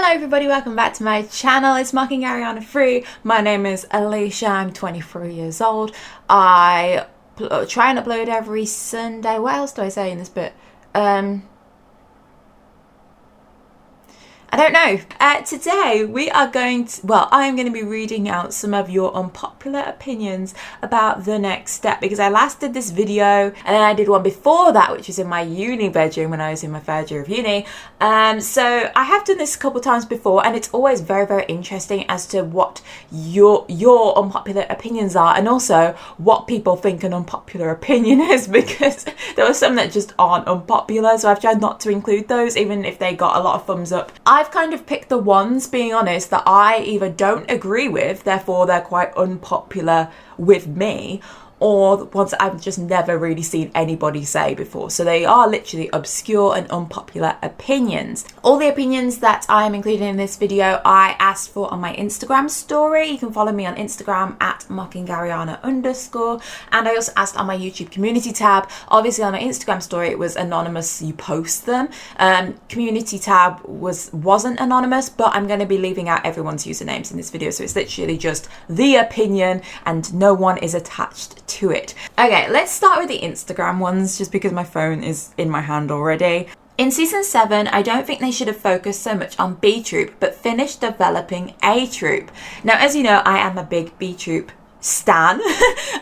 Hello everybody, welcome back to my channel. It's Mocking Ariana Free. My name is Alicia, I'm 23 years old. I try and upload every Sunday. What else do I say in this bit? I don't know. Today we are I'm going to be reading out some of your unpopular opinions about the next step, because I last did this video and then I did one before that which was in my uni bedroom when I was in my third year of uni. So I have done this a couple times before, and it's always very, very interesting as to what your unpopular opinions are, and also what people think an unpopular opinion is, because there are some that just aren't unpopular, so I've tried not to include those even if they got a lot of thumbs up. I've kind of picked the ones, being honest, that I either don't agree with, therefore they're quite unpopular with me, or the ones that I've just never really seen anybody say before. So they are literally obscure and unpopular opinions. All the opinions that I'm including in this video I asked for on my Instagram story. You can follow me on Instagram at mockingariana_, and I also asked on my YouTube community tab. Obviously on my Instagram story it was anonymous, you post them. Community tab wasn't anonymous, but I'm going to be leaving out everyone's usernames in this video, so it's literally just the opinion and no one is attached to it. Okay, let's start with the Instagram ones, just because my phone is in my hand already. In season 7, I don't think they should have focused so much on B Troop, but finished developing A Troop. Now, as you know, I am a big B Troop stan.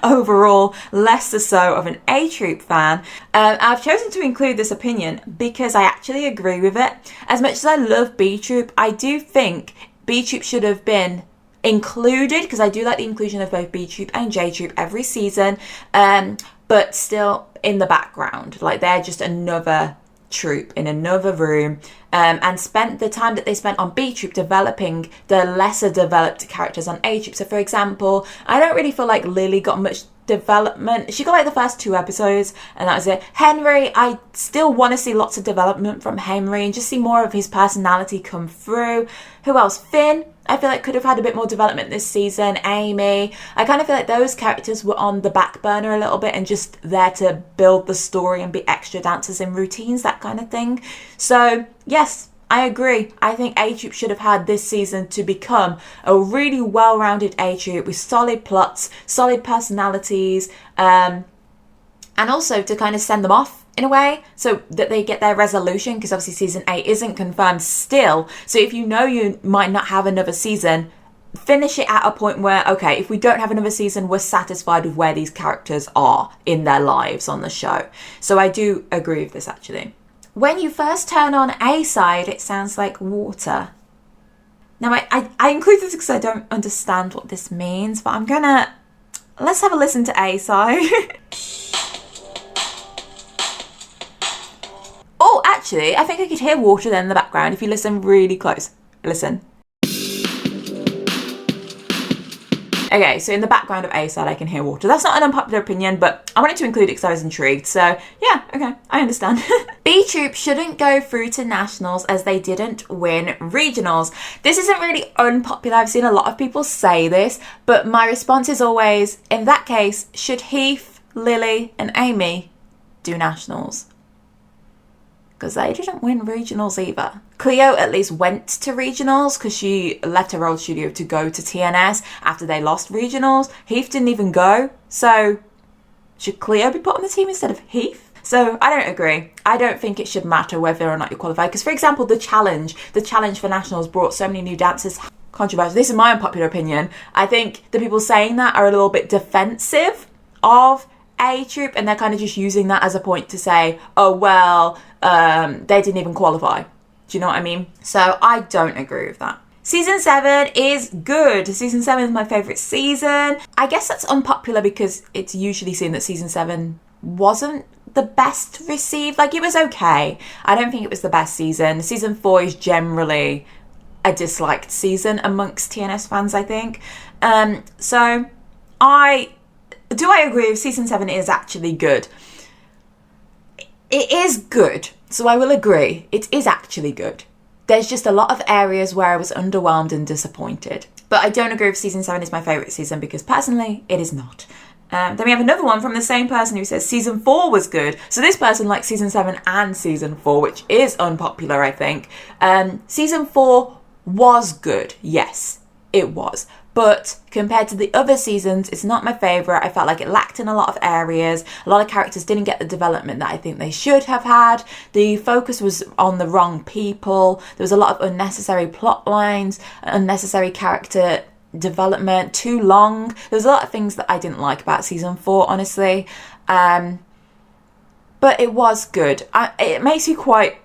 Overall, less so of an A Troop fan. I've chosen to include this opinion because I actually agree with it. As much as I love B Troop, I do think B Troop should have been included, because I do like the inclusion of both B Troop and J Troop every season, but still in the background, like they're just another troop in another room, and spent the time that they spent on B Troop developing the lesser developed characters on A Troop. So for example, I don't really feel like Lily got much development. She got like the first 2 episodes and that was it. Henry, I still want to see lots of development from Henry and just see more of his personality come through. Who else? Finn, I feel like could have had a bit more development this season. Amy, I kind of feel like those characters were on the back burner a little bit and just there to build the story and be extra dancers in routines, that kind of thing. So yes, I agree. I think A Troop should have had this season to become a really well-rounded A Troop with solid plots, solid personalities, and also to kind of send them off in a way so that they get their resolution, because obviously season 8 isn't confirmed still. So if you know you might not have another season, finish it at a point where, okay, if we don't have another season, we're satisfied with where these characters are in their lives on the show. So I do agree with this actually. When you first turn on A side, it sounds like water. Now, I include this because I don't understand what this means, but let's have a listen to A side. Oh, actually, I think I could hear water then in the background if you listen really close. Listen. Okay, so in the background of A side, I can hear water. That's not an unpopular opinion, but I wanted to include it because I was intrigued. So yeah, okay, I understand. B Troop shouldn't go through to nationals as they didn't win regionals. This isn't really unpopular. I've seen a lot of people say this, but my response is always, in that case, should Heath, Lily, and Amy do nationals? Because they didn't win regionals either. Cleo at least went to regionals because she left her old studio to go to TNS after they lost regionals. Heath didn't even go. So should Cleo be put on the team instead of Heath? So I don't agree. I don't think it should matter whether or not you qualify. Because for example, the challenge for nationals brought so many new dancers. Controversial. This is my unpopular opinion. I think the people saying that are a little bit defensive of A Troop, and they're kind of just using that as a point to say, oh well, they didn't even qualify. Do you know what I mean? So I don't agree with that. Season 7 is good. Season 7 is my favourite season. I guess that's unpopular because it's usually seen that season 7 wasn't the best received. Like, it was okay. I don't think it was the best season. Season 4 is generally a disliked season amongst TNS fans, I think. So I agree with season 7 is actually good. It is good, so I will agree. It is actually good. There's just a lot of areas where I was underwhelmed and disappointed. But I don't agree if season 7 is my favourite season, because personally, it is not. Then we have another one from the same person who says season 4 was good. So this person likes season 7 and season 4, which is unpopular, I think. Season 4 was good. Yes, it was. But compared to the other seasons, it's not my favourite. I felt like it lacked in a lot of areas. A lot of characters didn't get the development that I think they should have had. The focus was on the wrong people. There was a lot of unnecessary plot lines, unnecessary character development, too long. There's a lot of things that I didn't like about season 4, honestly. But it was good. It makes me quite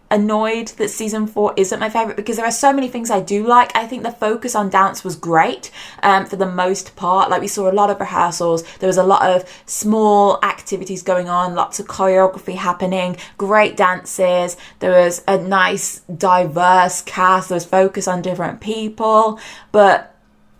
annoyed that season 4 isn't my favourite, because there are so many things I do like. I think the focus on dance was great for the most part. Like, we saw a lot of rehearsals, there was a lot of small activities going on, lots of choreography happening, great dances, there was a nice diverse cast, there was focus on different people. But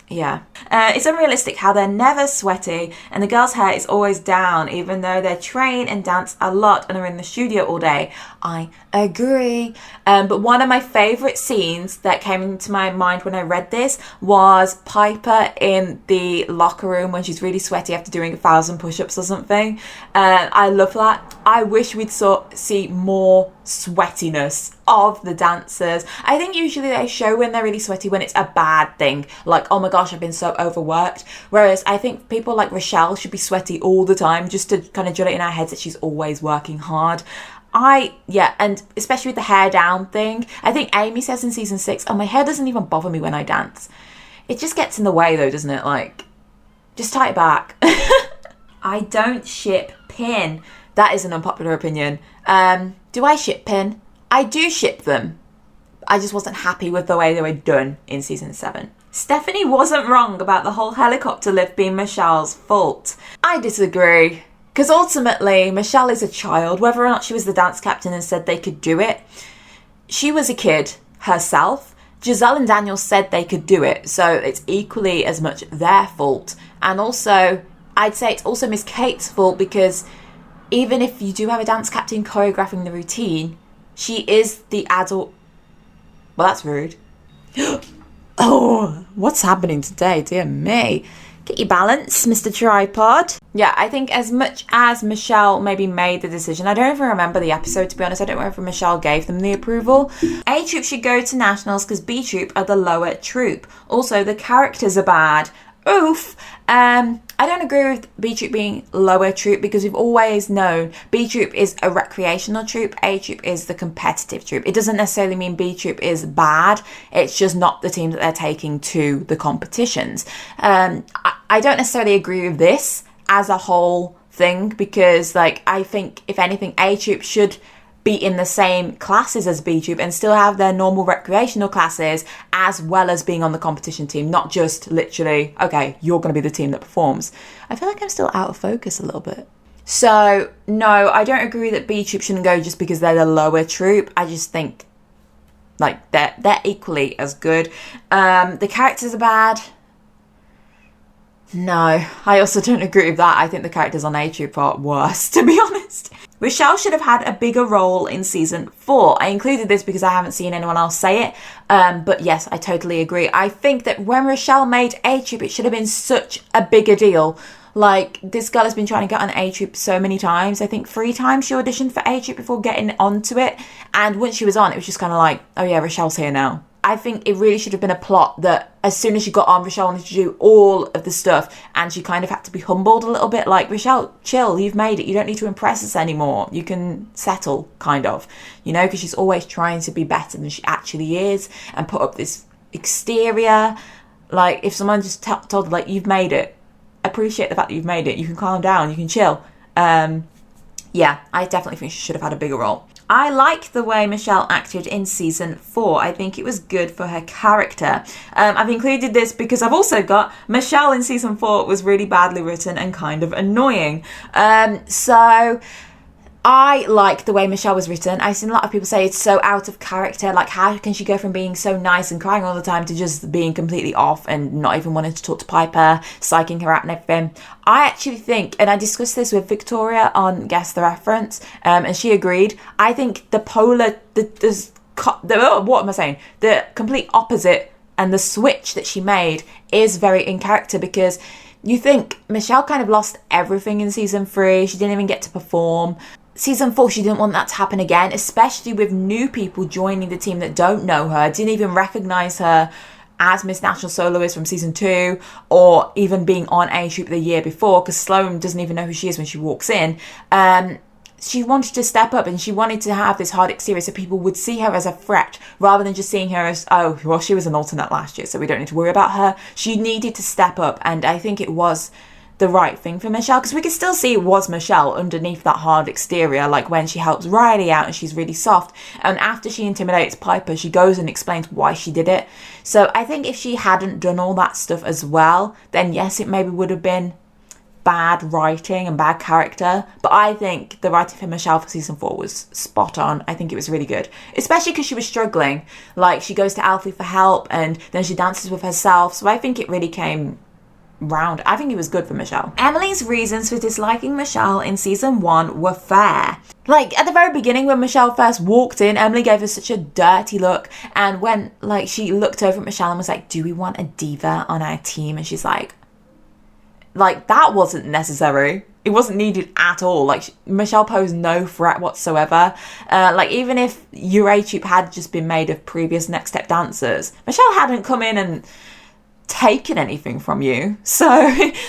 yeah, it's unrealistic how they're never sweaty and the girls' hair is always down, even though they train and dance a lot and are in the studio all day. I agree. But one of my favourite scenes that came into my mind when I read this was Piper in the locker room when she's really sweaty after doing 1,000 push-ups or something. I love that. I wish we'd see more sweatiness of the dancers. I think usually they show when they're really sweaty when it's a bad thing, like, oh my gosh, I've been so overworked. Whereas I think people like Rochelle should be sweaty all the time, just to kind of drill it in our heads that she's always working hard. And especially with the hair down thing, I think Amy says in season 6, oh, my hair doesn't even bother me when I dance. It just gets in the way though, doesn't it? Like, just tie it back. I don't ship Pin. That is an unpopular opinion. Do I ship Pin? I do ship them. I just wasn't happy with the way they were done in season 7. Stephanie wasn't wrong about the whole helicopter lift being Michelle's fault. I disagree. Because ultimately, Michelle is a child. Whether or not she was the dance captain and said they could do it, she was a kid herself. Giselle and Daniel said they could do it, so it's equally as much their fault. And also, I'd say it's also Miss Kate's fault, because even if you do have a dance captain choreographing the routine, she is the adult. Well, that's rude. Oh, what's happening today? Dear me. Get your balance, Mr. Tripod. Yeah, I think as much as Michelle maybe made the decision, I don't even remember the episode, to be honest. I don't know if Michelle gave them the approval. A Troop should go to Nationals because B Troop are the lower troop. Also, the characters are bad. Oof. I don't agree with B Troop being lower troop, because we've always known B Troop is a recreational troop, A Troop is the competitive troop. It doesn't necessarily mean B Troop is bad, it's just not the team that they're taking to the competitions. I don't necessarily agree with this as a whole thing, because I think if anything, A Troop should be in the same classes as B Troop and still have their normal recreational classes, as well as being on the competition team, not just literally, okay, you're going to be the team that performs. I feel like I'm still out of focus a little bit. So, no, I don't agree that B Troop shouldn't go just because they're the lower troop. I just think, they're equally as good. The characters are bad. No, I also don't agree with that. I think the characters on A Troop are worse, to be honest. Rochelle should have had a bigger role in season 4. I included this because I haven't seen anyone else say it. But yes, I totally agree. I think that when Rochelle made A Troop, it should have been such a bigger deal. This girl has been trying to get on A Troop so many times. I think 3 times she auditioned for A Troop before getting onto it. And once she was on, it was just kind of like, oh yeah, Rochelle's here now. I think it really should have been a plot that as soon as she got on, Rochelle wanted to do all of the stuff, and she kind of had to be humbled a little bit. Like, Rochelle, chill, you've made it. You don't need to impress us anymore. You can settle, kind of. Because she's always trying to be better than she actually is and put up this exterior. If someone just told her, you've made it, appreciate the fact that you've made it. You can calm down. You can chill. Yeah, I definitely think she should have had a bigger role. I like the way Michelle acted in season 4. I think it was good for her character. I've included this because I've also got Michelle in season 4 was really badly written and kind of annoying. So I like the way Michelle was written. I've seen a lot of people say it's so out of character. How can she go from being so nice and crying all the time to just being completely off and not even wanting to talk to Piper, psyching her out and everything? I actually think, and I discussed this with Victoria on Guess the Reference, and she agreed. I think the complete opposite and the switch that she made is very in character, because you think Michelle kind of lost everything in season 3. She didn't even get to perform. season 4, she didn't want that to happen again, especially with new people joining the team that don't know her, didn't even recognize her as Miss National Soloist from season 2, or even being on A Troop the year before, because Sloane doesn't even know who she is when she walks in. She wanted to step up, and she wanted to have this hard exterior so people would see her as a threat rather than just seeing her as, oh, well, she was an alternate last year, so we don't need to worry about her. She needed to step up, and I think it was the right thing for Michelle, because we could still see it was Michelle underneath that hard exterior, like when she helps Riley out and she's really soft, and after she intimidates Piper, she goes and explains why she did it. So I think if she hadn't done all that stuff as well, then yes, it maybe would have been bad writing and bad character, but I think the writing for Michelle for season 4 was spot on. I think it was really good, especially because she was struggling. Like, she goes to Alfie for help and then she dances with herself, so I think it really came round. I think it was good for Michelle. Emily's reasons for disliking Michelle in season 1 were fair. Like, at the very beginning when Michelle first walked in, Emily gave her such a dirty look, and when, like, she looked over at Michelle and was like, do we want a diva on our team? And she's like, that wasn't necessary. It wasn't needed at all. Like, Michelle posed no threat whatsoever. Like, even if your A Troop had just been made of previous Next Step dancers, Michelle hadn't come in and taken anything from you. So,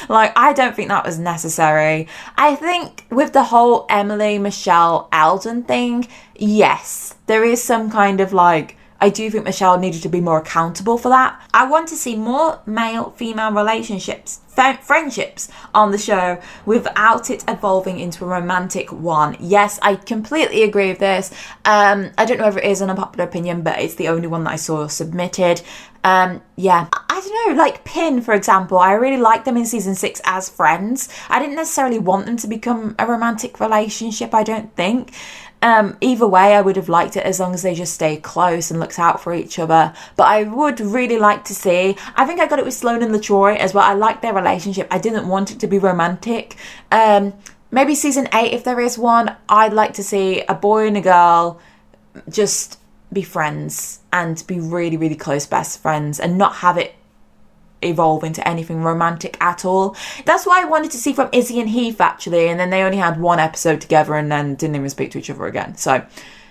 like, I don't think that was necessary. I think with the whole Emily, Michelle, Eldon thing, yes, there is some kind of, like, I do think Michelle needed to be more accountable for that. I want to see more male-female relationships, friendships on the show without it evolving into a romantic one. Yes, I completely agree with this. I don't know if it is an unpopular opinion, but it's the only one that I saw submitted. Yeah, I don't know, like Pin, for example, I really liked them in season 6 as friends. I didn't necessarily want them to become a romantic relationship, I don't think. Either way, I would have liked it as long as they just stayed close and looked out for each other. But I would really like to see, I think I got it with Sloane and LaTroy as well. I liked their relationship. I didn't want it to be romantic. Maybe season 8, if there is one, I'd like to see a boy and a girl just be friends and be really, really close best friends and not have it evolve into anything romantic at all. That's what I wanted to see from Izzy and Heath, actually, and then they only had one episode together and then didn't even speak to each other again. So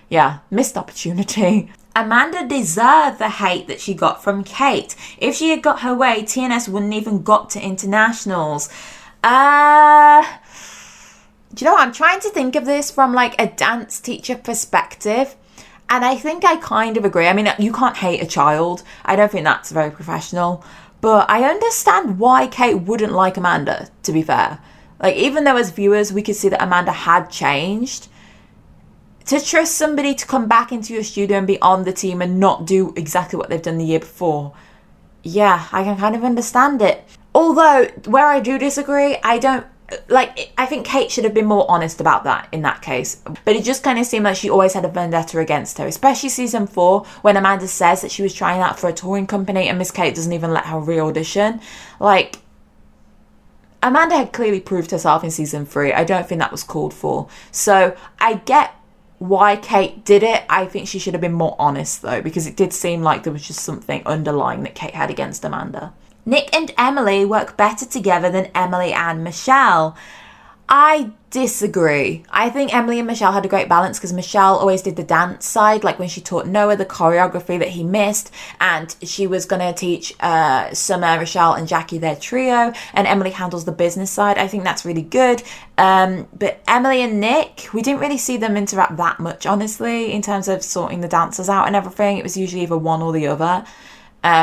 yeah, missed opportunity. Amanda deserved the hate that she got from Kate. If she had got her way, TNS wouldn't even got to internationals. Do you know what? I'm trying to think of this from like a dance teacher perspective, and I think I kind of agree. I mean, you can't hate a child. I don't think that's very professional. But I understand why Kate wouldn't like Amanda, to be fair. Like, even though as viewers we could see that Amanda had changed, to trust somebody to come back into your studio and be on the team and not do exactly what they've done the year before, yeah, I can kind of understand it. Although, where I do disagree, I think Kate should have been more honest about that in that case. But it just kind of seemed like she always had a vendetta against her, especially season 4 when Amanda says that she was trying out for a touring company and Miss Kate doesn't even let her re-audition. Like, Amanda had clearly proved herself in season 3. I don't think that was called for. So I get why Kate did it. I think she should have been more honest though, because it did seem like there was just something underlying that Kate had against Amanda. Nick and Emily work better together than Emily and Michelle. I disagree. I think Emily and Michelle had a great balance because Michelle always did the dance side, like when she taught Noah the choreography that he missed, and she was going to teach Summer, Rochelle and Jackie their trio, and Emily handles the business side. I think that's really good. But Emily and Nick, we didn't really see them interact that much, honestly, in terms of sorting the dancers out and everything. It was usually either one or the other.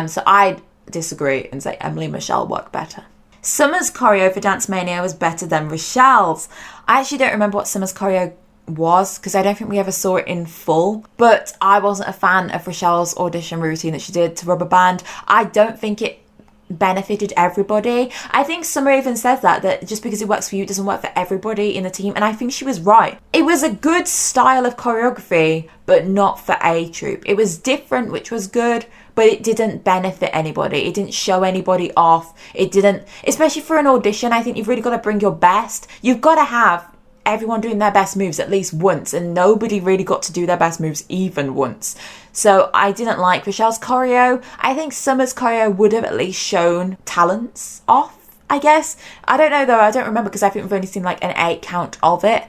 So I disagree and say Emily and Michelle work better. Summer's choreo for Dance Mania was better than Rochelle's. I actually don't remember what Summer's choreo was because I don't think we ever saw it in full, but I wasn't a fan of Rochelle's audition routine that she did to Rubber Band. I don't think it benefited everybody. I think Summer even said that just because it works for you, it doesn't work for everybody in the team, and I think she was right. It was a good style of choreography, but not for A Troop. It was different, which was good, but it didn't benefit anybody. It didn't show anybody off. It didn't, especially for an audition, I think you've really got to bring your best. You've got to have everyone doing their best moves at least once, and nobody really got to do their best moves even once. So I didn't like Rochelle's choreo. I think Summer's choreo would have at least shown talents off, I guess. I don't know though, I don't remember because I think we've only seen like an 8 count of it.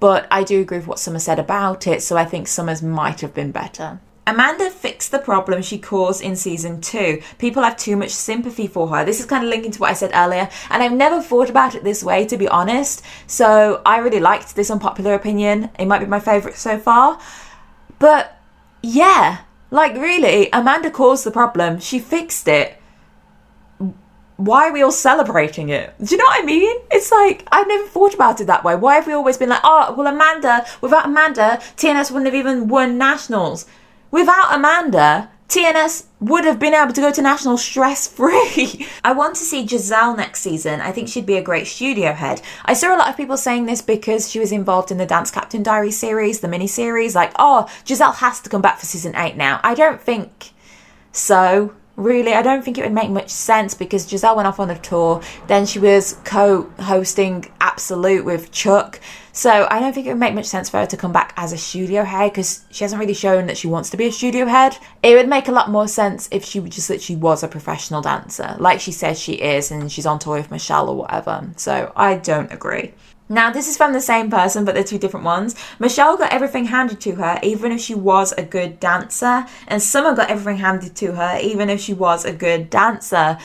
but I do agree with what Summer said about it, so I think Summer's might have been better. Amanda fixed the problem she caused in season 2. People have too much sympathy for her. This is kind of linking to what I said earlier, and I've never thought about it this way, to be honest. So I really liked this unpopular opinion. It might be my favourite so far. But yeah, like really, Amanda caused the problem. She fixed it. Why are we all celebrating it? Do you know what I mean? It's like, I've never thought about it that way. Why have we always been like, oh, well, Amanda, without Amanda, TNS wouldn't have even won nationals. Without Amanda, TNS would have been able to go to nationals stress-free. I want to see Giselle next season. I think she'd be a great studio head. I saw a lot of people saying this because she was involved in the Dance Captain Diary series, the mini-series. Like, oh, Giselle has to come back for season 8 now. I don't think so. Really, I don't think it would make much sense because Giselle went off on a tour. Then she was co-hosting Absolute with Chuck. So I don't think it would make much sense for her to come back as a studio head because she hasn't really shown that she wants to be a studio head. It would make a lot more sense if she just literally was a professional dancer, like she says she is, and she's on tour with Michelle or whatever. So I don't agree. Now, this is from the same person, but they're two different ones. Michelle got everything handed to her, even if she was a good dancer. And Summer got everything handed to her, even if she was a good dancer.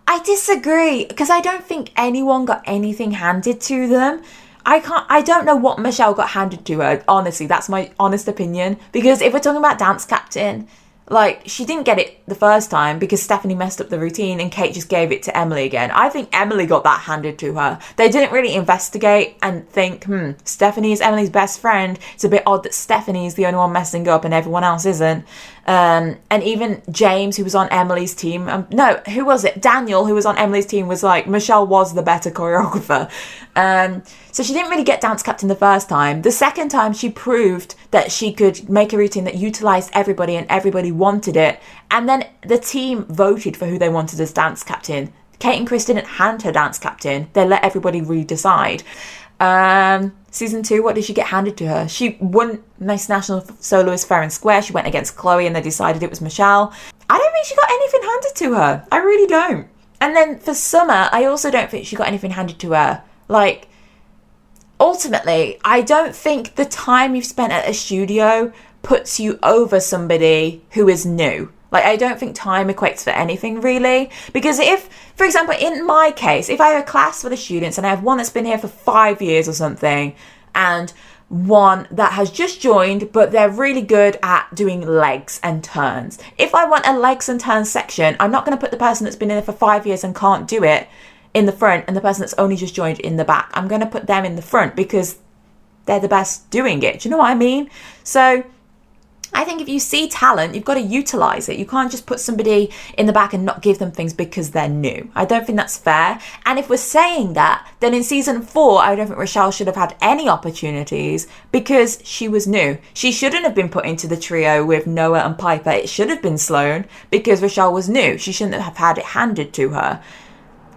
I disagree, because I don't think anyone got anything handed to them. I don't know what Michelle got handed to her, honestly. That's my honest opinion. Because if we're talking about Dance Captain, like, she didn't get it the first time because Stephanie messed up the routine and Kate just gave it to Emily again. I think Emily got that handed to her. They didn't really investigate and think, Stephanie is Emily's best friend. It's a bit odd that Stephanie is the only one messing up and everyone else isn't. And even James, who was on Emily's team, who was it? Daniel, who was on Emily's team, was like, Michelle was the better choreographer. So she didn't really get Dance Captain the first time. The second time, she proved that she could make a routine that utilised everybody and everybody wanted it. And then the team voted for who they wanted as Dance Captain. Kate and Chris didn't hand her Dance Captain. They let everybody re-decide. Season 2, what did she get handed to her? She won Miss National Soloist fair and square. She went against Chloe and they decided it was Michelle. I don't think she got anything handed to her. I really don't. And then for Summer, I also don't think she got anything handed to her. Like, ultimately, I don't think the time you've spent at a studio puts you over somebody who is new. Like, I don't think time equates for anything, really. Because if, for example, in my case, if I have a class for the students and I have one that's been here for 5 years or something, and one that has just joined, but they're really good at doing legs and turns. If I want a legs and turns section, I'm not going to put the person that's been in there for 5 years and can't do it in the front and the person that's only just joined in the back. I'm going to put them in the front because they're the best doing it. Do you know what I mean? So I think if you see talent, you've got to utilise it. You can't just put somebody in the back and not give them things because they're new. I don't think that's fair. And if we're saying that, then in season 4, I don't think Rochelle should have had any opportunities because she was new. She shouldn't have been put into the trio with Noah and Piper. It should have been Sloane because Rochelle was new. She shouldn't have had it handed to her.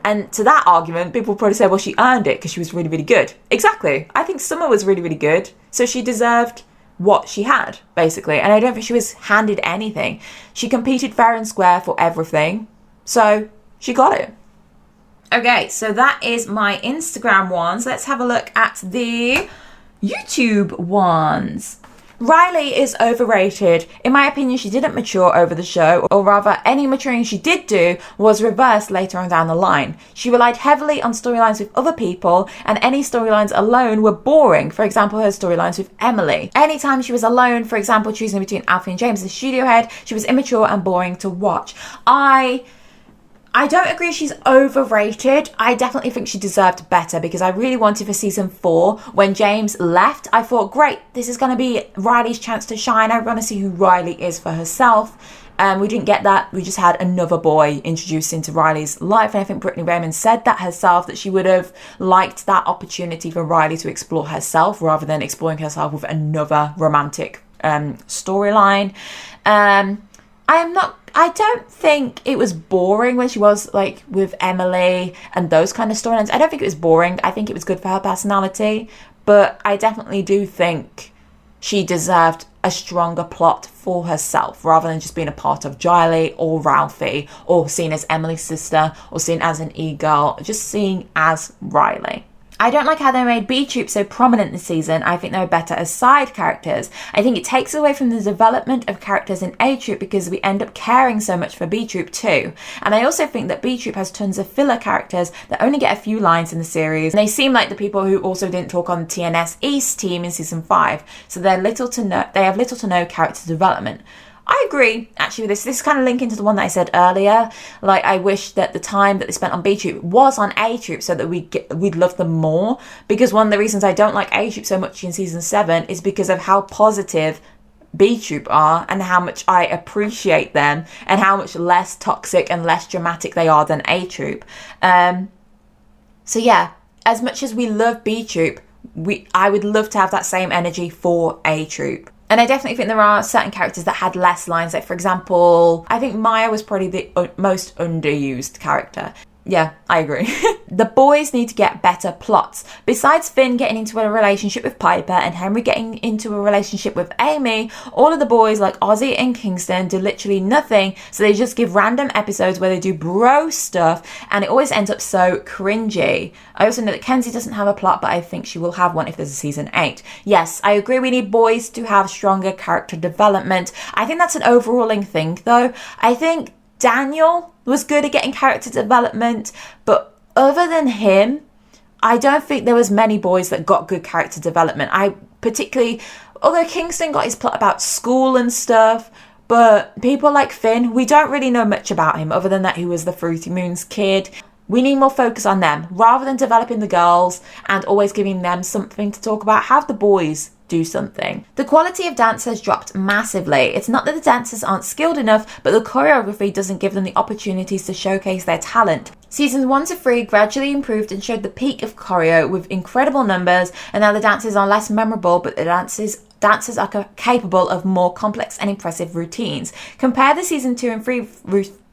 And to that argument, people probably say, well, she earned it because she was really, really good. Exactly. I think Summer was really, really good. So she deserved what she had, basically. And I don't think she was handed anything. She competed fair and square for everything. So she got it. Okay, so that is my Instagram ones. Let's have a look at the YouTube ones. Riley is overrated. In my opinion, she didn't mature over the show, or rather, any maturing she did do was reversed later on down the line. She relied heavily on storylines with other people, and any storylines alone were boring. For example, her storylines with Emily. Anytime she was alone, for example, choosing between Alfie and James as studio head, she was immature and boring to watch. I don't agree she's overrated. I definitely think she deserved better because I really wanted for season 4, when James left, I thought, great, this is going to be Riley's chance to shine. I want to see who Riley is for herself. We didn't get that. We just had another boy introduced into Riley's life. And I think Brittany Raymond said that herself, that she would have liked that opportunity for Riley to explore herself rather than exploring herself with another romantic storyline. I don't think it was boring when she was like with Emily and those kind of storylines. I don't think it was boring. I think it was good for her personality. But I definitely do think she deserved a stronger plot for herself rather than just being a part of Jiley or Ralphie or seen as Emily's sister or seen as an e-girl, just seen as Riley. I don't like how they made B Troop so prominent this season. I think they were better as side characters. I think it takes away from the development of characters in A Troop because we end up caring so much for B Troop too. And I also think that B Troop has tons of filler characters that only get a few lines in the series. And they seem like the people who also didn't talk on the TNS East team in season 5. So they have little to no character development. I agree, actually, with this. This is kind of linking to the one that I said earlier. Like, I wish that the time that they spent on B Troop was on A Troop so that we'd love them more. Because one of the reasons I don't like A Troop so much in season 7 is because of how positive B Troop are and how much I appreciate them and how much less toxic and less dramatic they are than A Troop. So yeah, as much as we love B Troop, I would love to have that same energy for A Troop. And I definitely think there are certain characters that had less lines. Like, for example, I think Maya was probably the most underused character. Yeah, I agree. The boys need to get better plots. Besides Finn getting into a relationship with Piper and Henry getting into a relationship with Amy, all of the boys like Ozzy and Kingston do literally nothing. So they just give random episodes where they do bro stuff and it always ends up so cringy. I also know that Kenzie doesn't have a plot, but I think she will have one if there's a season 8. Yes, I agree we need boys to have stronger character development. I think that's an overruling thing though. I think Daniel was good at getting character development, but other than him, I don't think there was many boys that got good character development. Although Kingston got his plot about school and stuff, but people like Finn, we don't really know much about him other than that he was the Fruity Moons kid. We need more focus on them rather than developing the girls and always giving them something to talk about. Have the boys do something. The quality of dance has dropped massively. It's not that the dancers aren't skilled enough, but the choreography doesn't give them the opportunities to showcase their talent. Seasons 1 to 3 gradually improved and showed the peak of choreo with incredible numbers, and now the dances are less memorable, but the dancers are capable of more complex and impressive routines. Compare the season 2 and 3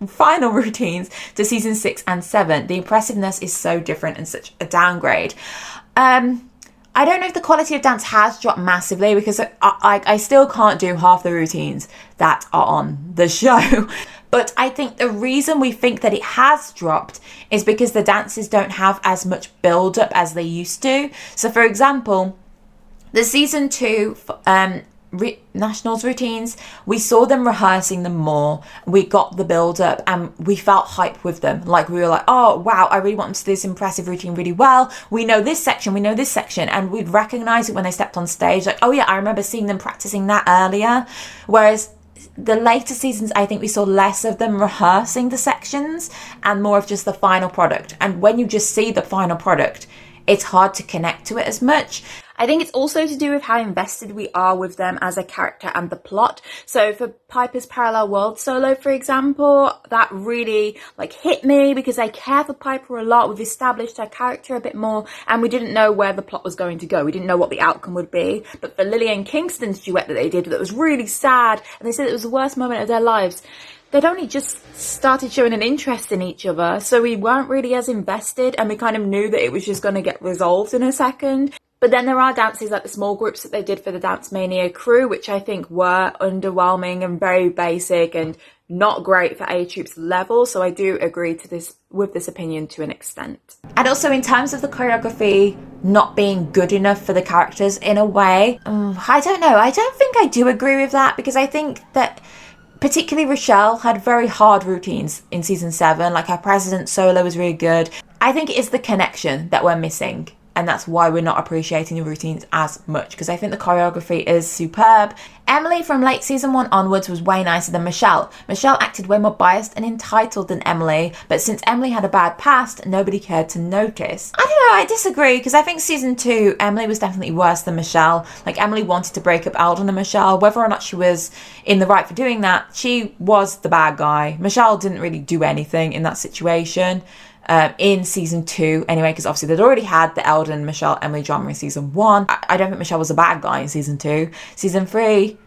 final routines to season 6 and 7. The impressiveness is so different and such a downgrade. I don't know if the quality of dance has dropped massively because I still can't do half the routines that are on the show. But I think the reason we think that it has dropped is because the dances don't have as much build-up as they used to. So for example, the season 2 nationals routines, we saw them rehearsing them more. We got the build up and we felt hype with them. Like we were like, oh wow, I really want them to do this impressive routine really well. We know this section, and we'd recognize it when they stepped on stage. Like, oh yeah, I remember seeing them practicing that earlier. Whereas the later seasons, I think we saw less of them rehearsing the sections and more of just the final product. And when you just see the final product, it's hard to connect to it as much. I think it's also to do with how invested we are with them as a character and the plot. So for Piper's Parallel World solo, for example, that really hit me because I care for Piper a lot. We've established her character a bit more and we didn't know where the plot was going to go. We didn't know what the outcome would be. But for Lily and Kingston's duet that they did, that was really sad, and they said it was the worst moment of their lives, they'd only just started showing an interest in each other, so we weren't really as invested and we kind of knew that it was just going to get resolved in a second. But then there are dances like the small groups that they did for the Dance Mania crew, which I think were underwhelming and very basic and not great for A Troop's level. So I do agree with this opinion to an extent. And also in terms of the choreography not being good enough for the characters in a way, I don't know. I don't think I do agree with that because I think that particularly Rochelle had very hard routines in season 7. Like her president solo was really good. I think it is the connection that we're missing. And that's why we're not appreciating the routines as much, because I think the choreography is superb. Emily from late season 1 onwards was way nicer than Michelle. Michelle acted way more biased and entitled than Emily, but since Emily had a bad past, nobody cared to notice. I don't know, I disagree, because I think season 2, Emily was definitely worse than Michelle. Like, Emily wanted to break up Alden and Michelle. Whether or not she was in the right for doing that, she was the bad guy. Michelle didn't really do anything in that situation. In season 2 anyway, because obviously they'd already had the Eldon, Michelle, Emily drama in season 1. I don't think Michelle was a bad guy in season 2. Season 3,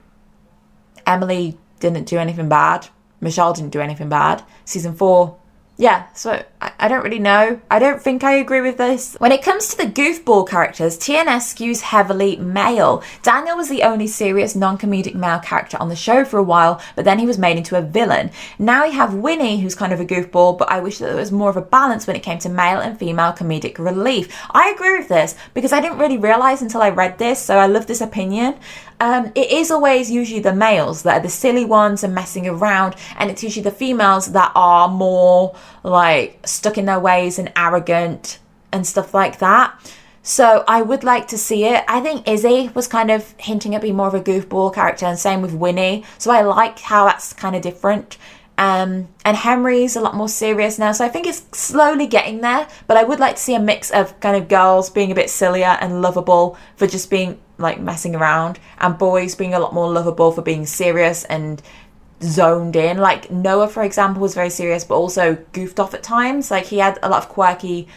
Emily didn't do anything bad. Michelle didn't do anything bad. Season 4, yeah, so I don't really know. I don't think I agree with this. When it comes to the goofball characters, TNS skews heavily male. Daniel was the only serious non-comedic male character on the show for a while, but then he was made into a villain. Now we have Winnie, who's kind of a goofball, but I wish that there was more of a balance when it came to male and female comedic relief. I agree with this because I didn't really realise until I read this, so I love this opinion. It is always usually the males that are the silly ones and messing around, and it's usually the females that are more like stuck in their ways and arrogant and stuff like that. So I would like to see it. I think Izzy was kind of hinting at being more of a goofball character, and same with Winnie. So I like how that's kind of different. And Henry's a lot more serious now, so I think it's slowly getting there, but I would like to see a mix of kind of girls being a bit sillier and lovable for just being like messing around, and boys being a lot more lovable for being serious and zoned in. Like Noah, for example, was very serious but also goofed off at times. Like he had a lot of quirky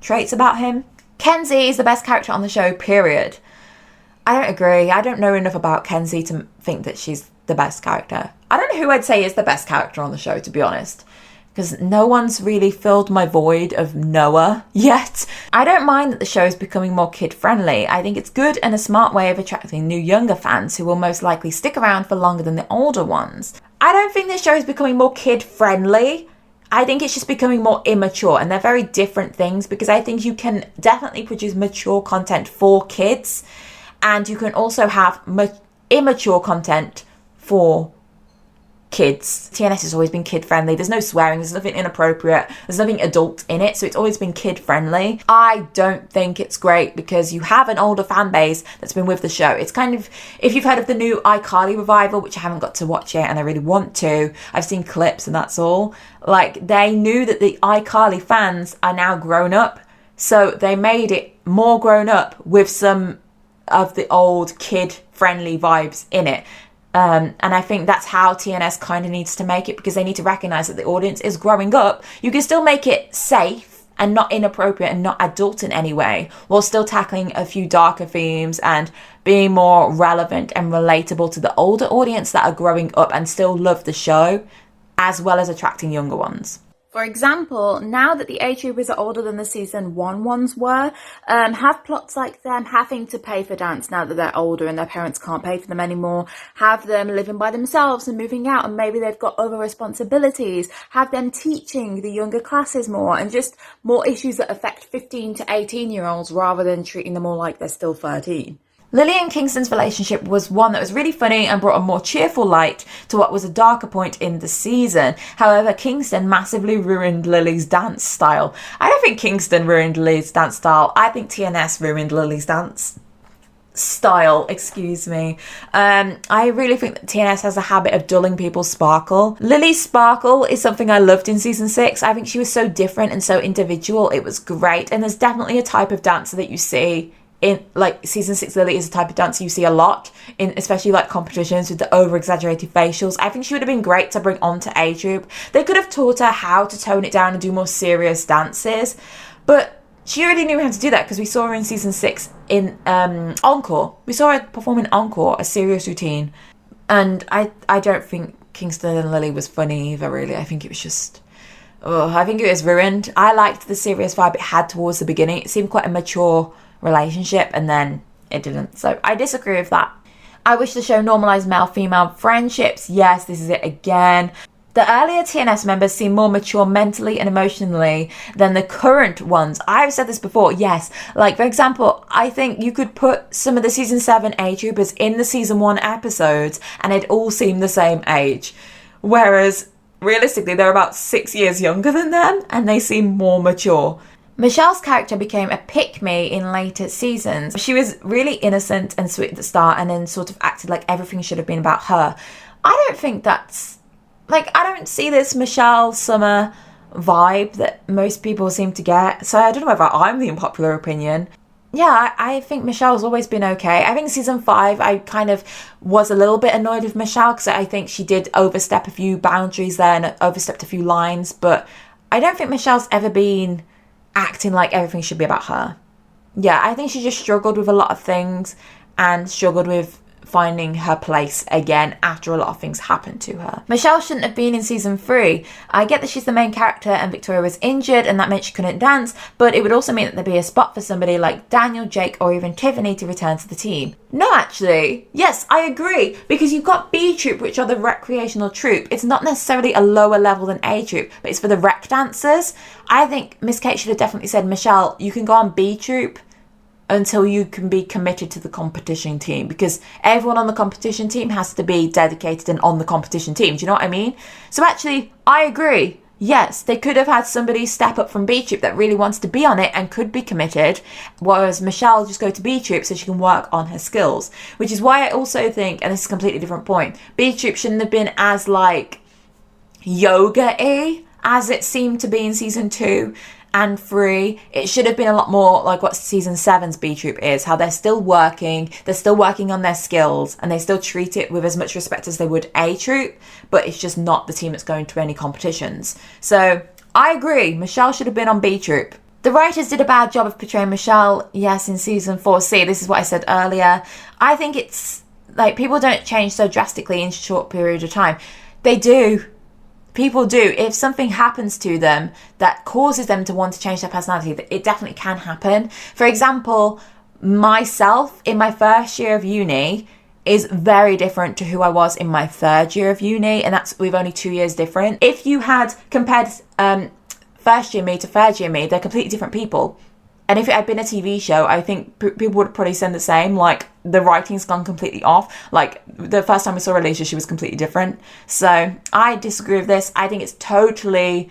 traits about him. Kenzie is the best character on the show, period. I don't agree. I don't know enough about Kenzie to think that she's the best character. I don't know who I'd say is the best character on the show, to be honest, because no one's really filled my void of Noah yet. I don't mind that the show is becoming more kid-friendly. I think it's good and a smart way of attracting new younger fans who will most likely stick around for longer than the older ones. I don't think this show is becoming more kid-friendly. I think it's just becoming more immature, and they're very different things, because I think you can definitely produce mature content for kids, and you can also have immature content for kids. TNS has always been kid friendly. There's no swearing, there's nothing inappropriate, there's nothing adult in it, so it's always been kid friendly. I don't think it's great because you have an older fan base that's been with the show. It's kind of, if you've heard of the new iCarly revival, which I haven't got to watch yet and I really want to, I've seen clips and that's all. Like, they knew that the iCarly fans are now grown up, so they made it more grown up with some of the old kid friendly vibes in it. And I think that's how TNS kind of needs to make it, because they need to recognise that the audience is growing up. You can still make it safe and not inappropriate and not adult in any way, while still tackling a few darker themes and being more relevant and relatable to the older audience that are growing up and still love the show, as well as attracting younger ones. For example, now that the age groupers are older than the season 1 ones were, have plots like them having to pay for dance now that they're older and their parents can't pay for them anymore, have them living by themselves and moving out and maybe they've got other responsibilities, have them teaching the younger classes more, and just more issues that affect 15 to 18-year-olds rather than treating them all like they're still 13. Lily and Kingston's relationship was one that was really funny and brought a more cheerful light to what was a darker point in the season. However, Kingston massively ruined Lily's dance style. I don't think Kingston ruined Lily's dance style. I think TNS ruined Lily's dance style, excuse me. I really think that TNS has a habit of dulling people's sparkle. Lily's sparkle is something I loved in season 6. I think she was so different and so individual. It was great. And there's definitely a type of dancer that you see in, like, season 6 Lily is a type of dancer you see a lot in, especially like competitions with the over exaggerated facials. I think she would have been great to bring on to age group. They could have taught her how to tone it down and do more serious dances, but she already knew how to do that, because we saw her in season 6 in Encore. We saw her perform in Encore, a serious routine, and I don't think Kingston and Lily was funny either, really. I think it was just, I think it was ruined. I liked the serious vibe it had towards the beginning. It seemed quite a mature relationship, and then it didn't. So I disagree with that. I wish the show normalised male-female friendships. Yes, this is it again. The earlier TNS members seem more mature mentally and emotionally than the current ones. I've said this before, yes. Like, for example, I think you could put some of the season 7 age groupers in the season 1 episodes and it'd all seem the same age. Whereas, realistically, they're about 6 years younger than them and they seem more mature. Michelle's character became a pick-me in later seasons. She was really innocent and sweet at the start and then sort of acted like everything should have been about her. I don't think that's, like, I don't see this Michelle Summer vibe that most people seem to get. So I don't know whether I'm the unpopular opinion. Yeah, I think Michelle's always been okay. I think season 5, I kind of was a little bit annoyed with Michelle because I think she did overstep a few boundaries there and overstepped a few lines. But I don't think Michelle's ever been acting like everything should be about her. Yeah, I think she just struggled with a lot of things and struggled with finding her place again after a lot of things happened to her. Michelle shouldn't have been in season 3. I get that she's the main character and Victoria was injured and that meant she couldn't dance, but it would also mean that there'd be a spot for somebody like Daniel, Jake, or even Tiffany to return to the team. No, actually. Yes, I agree, because you've got B Troop, which are the recreational troop. It's not necessarily a lower level than A Troop, but it's for the rec dancers. I think Miss Kate should have definitely said, Michelle, you can go on B Troop until you can be committed to the competition team, because everyone on the competition team has to be dedicated and on the competition team. Do you know what I mean? So actually, I agree. Yes, they could have had somebody step up from B Troop that really wants to be on it and could be committed, whereas Michelle just go to B Troop so she can work on her skills. Which is why I also think, and this is a completely different point, B Troop shouldn't have been as like yoga-y as it seemed to be in season 2 and 3. It should have been a lot more like what season 7's B Troop is, how they're still working on their skills, and they still treat it with as much respect as they would A Troop, but it's just not the team that's going to any competitions. So I agree, Michelle should have been on B Troop. The writers did a bad job of portraying Michelle, yes, in season 4. See, this is what I said earlier. I think it's like people don't change so drastically in a short period of time. They do. People do. If something happens to them that causes them to want to change their personality, it definitely can happen. For example, myself in my first year of uni is very different to who I was in my third year of uni, and that's with only 2 years different. If you had compared first year me to third year me, they're completely different people. And if it had been a TV show, I think people would probably send the same. Like, the writing's gone completely off. Like, the first time we saw Alicia, she was completely different. So, I disagree with this. I think it's totally,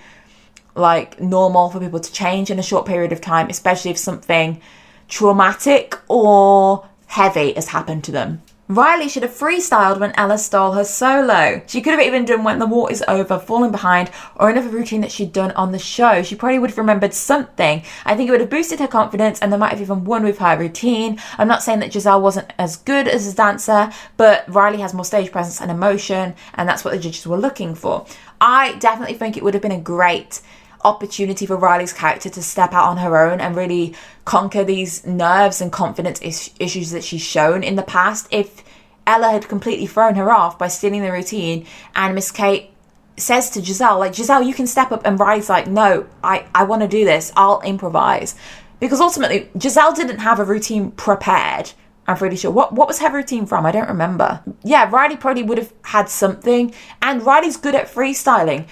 like, normal for people to change in a short period of time, especially if something traumatic or heavy has happened to them. Riley should have freestyled when Ella stole her solo. She could have even done When the War Is Over, Falling Behind, or another routine that she'd done on the show. She probably would have remembered something. I think it would have boosted her confidence, and they might have even won with her routine. I'm not saying that Giselle wasn't as good as a dancer, but Riley has more stage presence and emotion, and that's what the judges were looking for. I definitely think it would have been a great opportunity for Riley's character to step out on her own and really conquer these nerves and confidence issues that she's shown in the past. If Ella had completely thrown her off by stealing the routine, and Miss Kate says to Giselle, like, Giselle, you can step up, and Riley's like, no, I want to do this, I'll improvise. Because ultimately, Giselle didn't have a routine prepared. I'm pretty sure. What was her routine from? I don't remember. Yeah, Riley probably would have had something, and Riley's good at freestyling.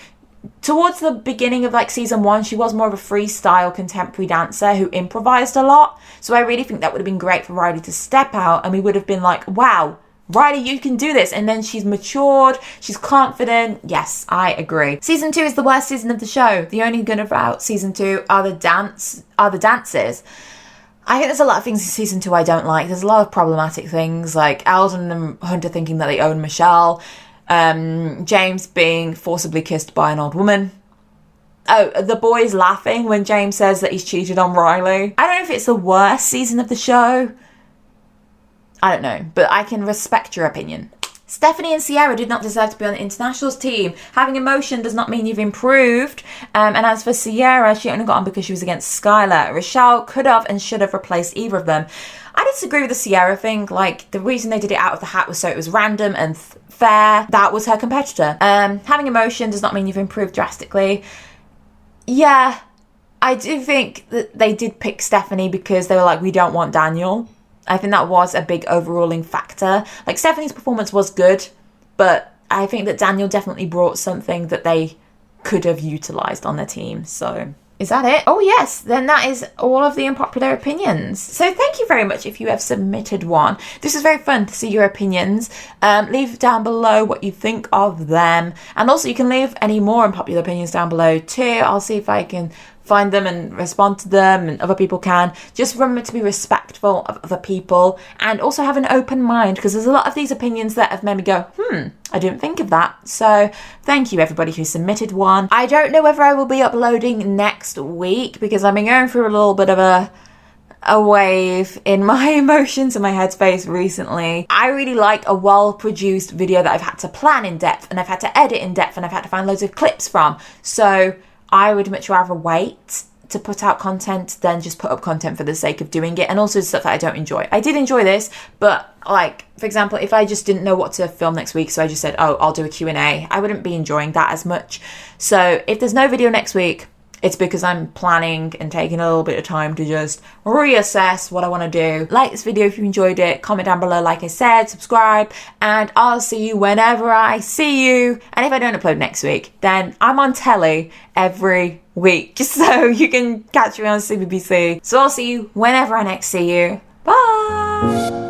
Towards the beginning of like season 1, she was more of a freestyle contemporary dancer who improvised a lot. So I really think that would have been great for Riley to step out, and we would have been like, wow, Riley, you can do this. And then she's matured, she's confident. Yes, I agree. Season 2 is the worst season of the show. The only good about season 2 are the dances. I think there's a lot of things in season 2 I don't like. There's a lot of problematic things, like Alden and Hunter thinking that they own Michelle. James being forcibly kissed by an old woman. Oh, the boys laughing when James says that he's cheated on Riley. I don't know if it's the worst season of the show. I don't know, but I can respect your opinion. Stephanie and Sierra did not deserve to be on the internationals team. Having emotion does not mean you've improved. And as for Sierra, she only got on because she was against Skylar. Rochelle could have and should have replaced either of them. I disagree with the Sierra thing. Like, the reason they did it out of the hat was so it was random and fair. That was her competitor. Having emotion does not mean you've improved drastically. Yeah, I do think that they did pick Stephanie because they were like, we don't want Daniel. I think that was a big overruling factor. Like, Stephanie's performance was good, but I think that Daniel definitely brought something that they could have utilised on their team. So, is that it? Oh yes, then that is all of the unpopular opinions. So thank you very much if you have submitted one. This is very fun to see your opinions. Leave down below what you think of them. And also you can leave any more unpopular opinions down below too. I'll see if I can find them and respond to them, and other people can. Just remember to be respectful of other people and also have an open mind, because there's a lot of these opinions that have made me go, I didn't think of that. So thank you everybody who submitted one. I don't know whether I will be uploading next week because I've been going through a little bit of a wave in my emotions and my headspace recently. I really like a well-produced video that I've had to plan in depth, and I've had to edit in depth, and I've had to find loads of clips from. So I would much rather wait to put out content than just put up content for the sake of doing it, and also stuff that I don't enjoy. I did enjoy this, but like, for example, if I just didn't know what to film next week, so I just said, oh, I'll do a Q&A, I wouldn't be enjoying that as much. So if there's no video next week, it's because I'm planning and taking a little bit of time to just reassess what I want to do. Like this video if you enjoyed it, comment down below like I said, subscribe, and I'll see you whenever I see you. And if I don't upload next week, then I'm on telly every week, just so you can catch me on CBBC. So I'll see you whenever I next see you. Bye!